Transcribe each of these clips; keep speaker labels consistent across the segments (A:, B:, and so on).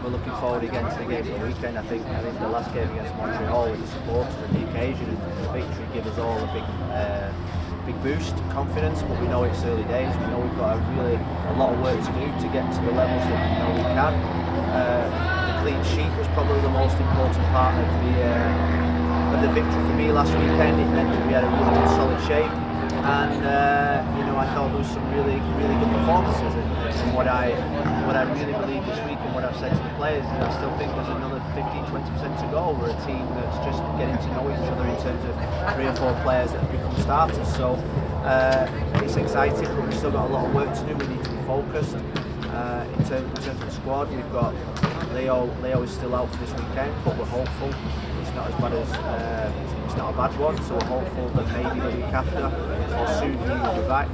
A: we're looking forward again to the game of the weekend. I think the last game against Montreal with the supporters and the occasion and the victory give us all a big boost, confidence. But we know it's early days. We know we've got a lot of work to do to get to the levels that we know we can. The clean sheet was probably the most important part of the victory for me last weekend. It meant that we had a really good solid shape, and I thought there was some really good performances. And what I really believe this week, and what I've said to the players, is I still think there's another 15-20% to go. We're a team that's just getting to know each other in terms of 3 or 4 players that have become starters. So it's exciting, but we've still got a lot of work to do. We need to be focused. In terms of the squad, we've got Leo is still out for this weekend, but we're hopeful. It's not as bad as it's not a bad one, so we're hopeful that maybe the week after or soon he will be back.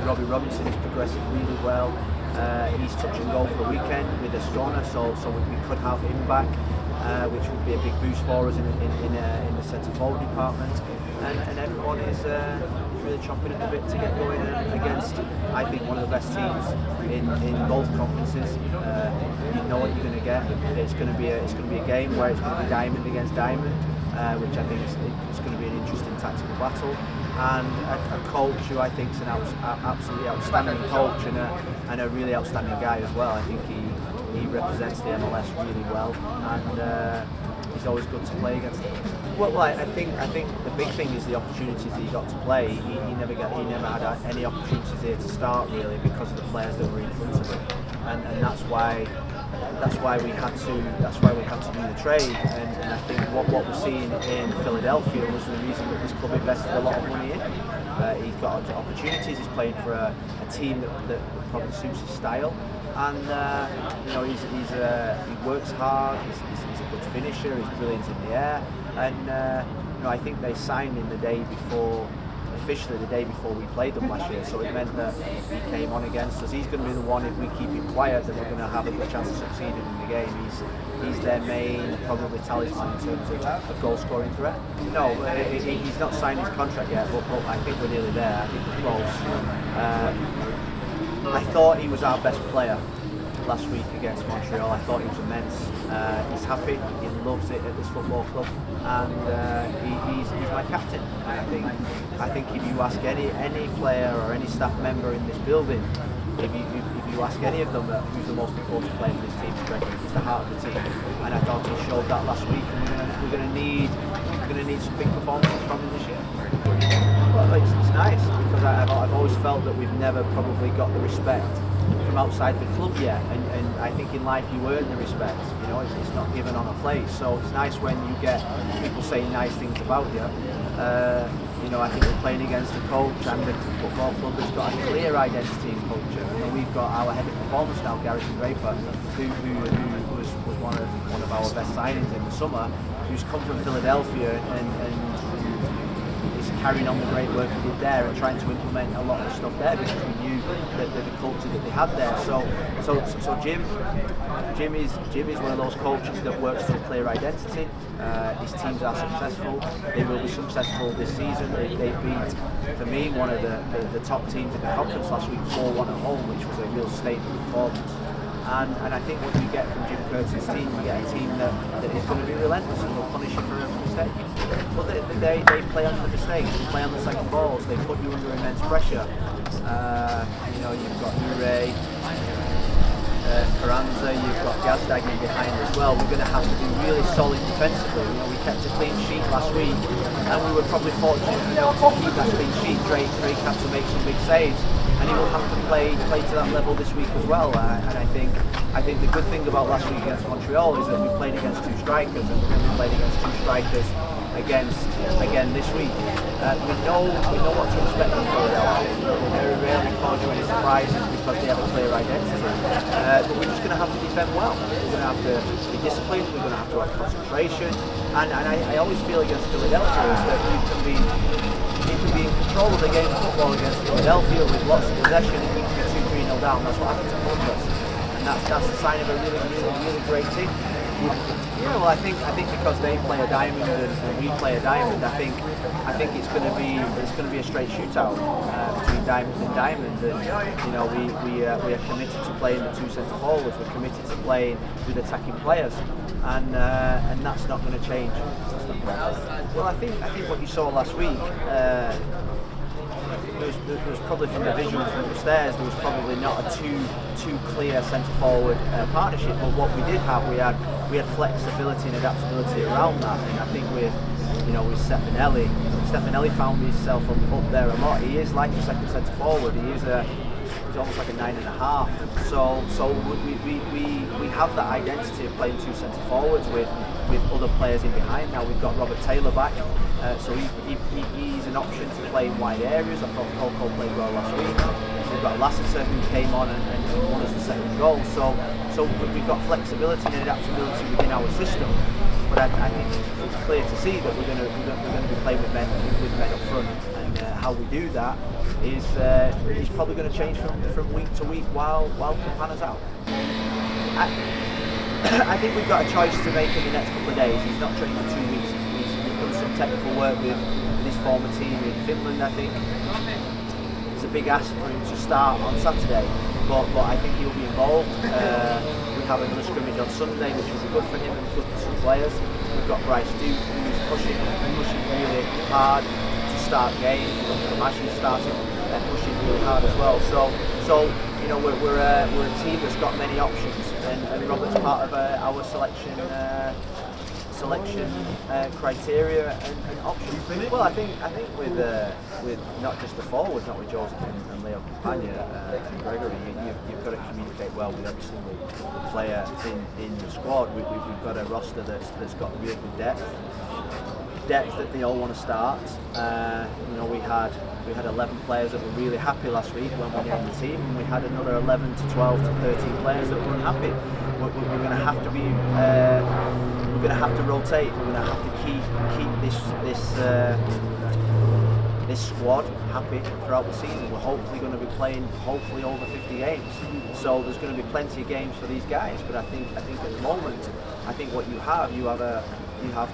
A: Robbie Robinson is progressing really well. He's touch and go for the weekend with Estrona, so we could have him back, which would be a big boost for us in the centre forward department. And everyone is really chomping at the bit to get going against, I think, one of the best teams in both conferences. You know what you're going to get. It's going to be a game where it's going to be diamond against diamond, which I think is going to be an interesting tactical battle. And a coach who I think is an absolutely outstanding coach and a really outstanding guy as well. I think he represents the MLS really well, and he's always good to play against him. Well, I think the big thing is the opportunities that he got to play. He never had any opportunities here to start really because of the players that were in front of him, and that's why we had to do the trade. And I think what we're seeing in Philadelphia was the reason that this club invested a lot of money in. He's got opportunities. He's playing for a team that probably suits his style, and he works hard. He's a good finisher. He's brilliant in the air, and I think they signed him officially the day before we played them last year, so it meant that he came on against us. He's going to be the one, if we keep him quiet, then we're going to have a good chance of succeeding in the game. He's their main, probably talisman in terms of a goal scoring threat. No, he's not signed his contract yet, but I think we're nearly there. I think we're close. I thought he was our best player last week against Montreal. I thought he was immense. He's happy, he loves it at this football club, and he's my captain. And I think if you ask any player or any staff member in this building, if you ask any of them who's the most important player for this team, Gregore is the heart of the team. And I thought he showed that last week, and we're going to need some big performances from him this year. Well, it's nice because I've always felt that we've never probably got the respect from outside the club yet, and I think in life you earn the respect. It's not given on a plate, so it's nice when you get people saying nice things about you. I think we're playing against a coach and a football club that's got a clear identity and culture. We've got our head of performance now, Garrison Draper, who was one of our best signings in the summer, who's come from Philadelphia and carrying on the great work we did there and trying to implement a lot of stuff there because we knew the culture that they had there. So Jim is one of those coaches that works to a clear identity. His teams are successful. They will be successful this season. They beat, for me, one of the top teams in the conference last week, 4-1 at home, which was a real statement performance. And I think what you get from Jim Curtis's team, you get a team that is going to be relentless and will punish you for a mistake. But they play on the mistakes, they play on the second balls, they put you under immense pressure. You've got Ure, Carranza, you've got Gazdag behind as well. We're going to have to be really solid defensively. We kept a clean sheet last week, and we were probably fortunate enough to keep that clean sheet. Drake had to make some big saves, and he will have to play to that level this week as well. And I think the good thing about last week against Montreal is that we played against 2 strikers, and we're going to be playing against 2 strikers again this week. We know what to expect from Philadelphia. They very rarely cause you any surprises because they have a clear identity. But we're just going to have to defend well. We're going to have to be disciplined. We're going to have to have concentration. And I always feel against Philadelphia is that you can be in control of the game of football against Philadelphia with lots of possession, and you can be 2-3-0 down. That's what happened to Columbus, and that's the sign of a really great team. Yeah, well, I think because they play a diamond and we play a diamond, I think it's going to be a straight shootout between diamonds in diamonds, and we are committed to playing the two centre forwards. We're committed to playing with attacking players, and that's not going to change. Well, I think what you saw last week. There was probably, from the visual from upstairs, there was probably not a too clear centre forward partnership. But what we did have, we had flexibility and adaptability around that. And I think with Stefanelli found himself up there a lot. He is like a second centre forward. He's almost like a 9.5. So we have that identity of playing two centre forwards with other players in behind. Now we've got Robert Taylor back. So he's an option to play in wide areas. I thought Coco played well last week. We've got Lassiter who came on and won us the second goal. So we've got flexibility and adaptability within our system. But I think it's clear to see that we're going to be playing with men up front, and how we do that is probably going to change from week to week while Campana's out. I think we've got a choice to make in the next couple of days. He's not training for 2 weeks. He's done some technical work with his former team in Finland, I think. It's a big ask for him to start on Saturday, but I think he'll be involved. We have another scrimmage on Sunday, which will be good for him and good for some players. We've got Bryce Duke, who's pushing really hard to start games. Actually starting and pushing really hard as well. So we're a team that's got many options, and Robert's part of our selection criteria and options. Well, I think with not just the forwards, not with Joseph and Leo Campana and Gregore, you've got to communicate well with every single player in the squad. We've got a roster that's got really good depth that they all want to start. We had 11 players that were really happy last week when we named the team, and we had another 11 to 12 to 13 players that were unhappy. We're going to have to be. We're going to have to rotate. We're going to have to keep this squad happy throughout the season. We're hopefully going to be playing over 50 games. So there's going to be plenty of games for these guys. But I think at the moment, I think what you have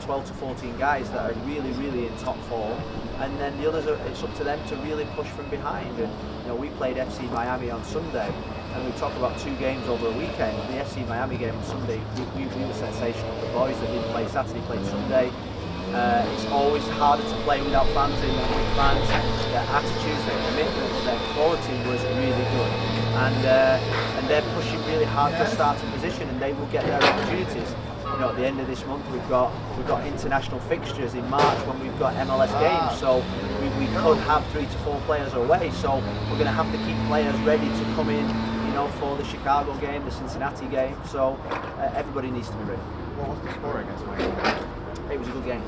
A: 12 to 14 guys that are really in top form, and then the others it's up to them to really push from behind. And we played FC Miami on Sunday, and we talk about 2 games over a weekend. The FC Miami game on Sunday, we were sensational. The boys that didn't play Saturday played Sunday. It's always harder to play without fans in. With fans, their attitudes, their commitment, their quality was really good, and they're pushing really hard for starting position, and they will get their opportunities. At the end of this month, we've got international fixtures in March when we've got MLS games, so we could have 3 to 4 players away. So we're going to have to keep players ready to come in, for the Chicago game, the Cincinnati game. So everybody needs to be ready.
B: What was the score against Miami?
A: It was a good game.